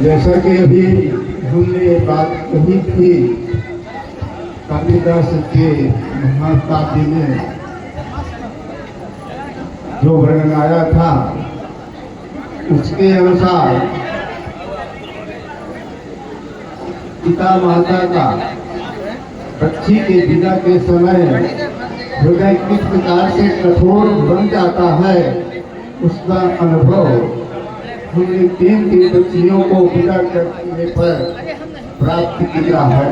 जैसा कि अभी हमने बात कही थी, कालिदास के महाकाव्य में जो वर्णन आया था उसके अनुसार पिता माता का बच्ची के विदा के समय हृदय किस प्रकार से कठोर बन जाता है उसका अनुभव हमने 3 बच्चियों को विदा करने पर प्राप्त किया है।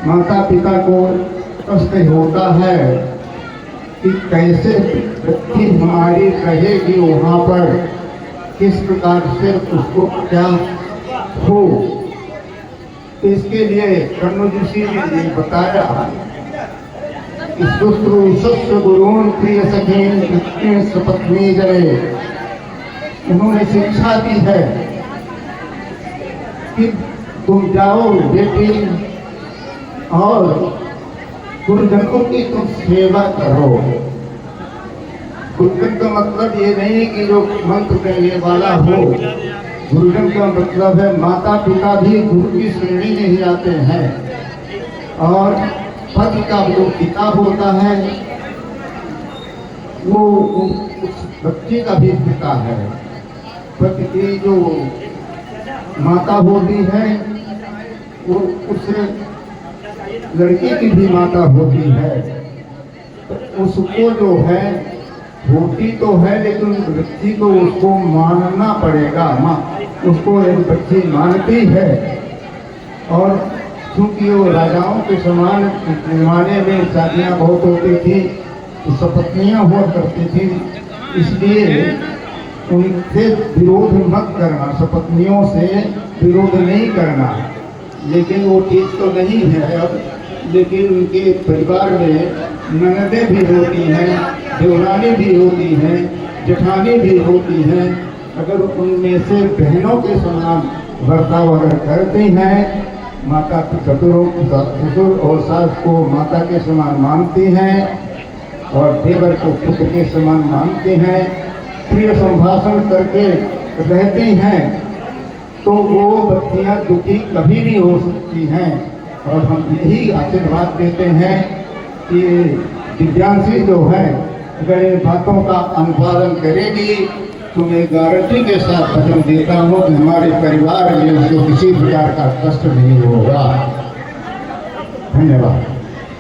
माता पिता को कष्ट होता है कि कैसे बच्ची हमारी रहेगी वहाँ पर, किस प्रकार से उसको क्या हो। इसके लिए कर्ण ऋषि ने ये बताया कि शुश्रूषस्व गुरून् प्रिय सखीन् कृष्ण सपत्नी जरे। उन्होंने शिक्षा दी है कि तुम जाओ बेटी और गुरुजनों की तुम सेवा करो। गुरुजन का मतलब ये नहीं कि जो मंत्र देने वाला हो, गुरुजन का मतलब है माता पिता भी गुरु की श्रेणी में ही आते हैं। और पति का जो पिता होता है वो उस बच्चे का भी पिता है। पति की जो माता होती है वो उस लड़की की भी माता होती है। उसको जो है होती तो है, लेकिन बच्ची को उसको मानना पड़ेगा। उसको एक बच्ची मानती है। और क्योंकि वो राजाओं के समान जमाने में शादियाँ बहुत होती थी, तो सपत्नियाँ हुआ करती थी, इसलिए उनसे विरोध मत करना, सपत्नियों से विरोध नहीं करना। लेकिन वो ठीक तो नहीं है अब, लेकिन उनके परिवार में ननदें भी होती हैं, देवरानी भी होती हैं, जेठानी भी होती हैं। अगर उनमें से बहनों के समान बर्ताव अगर करती हैं, माता ससुर और सास को माता के समान मानती हैं और देवर को पुत्र के समान मानती हैं, प्रिय संभाषण करके रहती हैं, तो वो बच्चियाँ दुखी कभी नहीं हो सकती हैं। और हम यही आशीर्वाद देते हैं कि दिव्यांशी जो है अगर इन बातों का अनुपालन करेगी तो मैं गारंटी के साथ वचन देता हूँ कि हमारे परिवार में उसको किसी प्रकार का कष्ट नहीं होगा। धन्यवाद।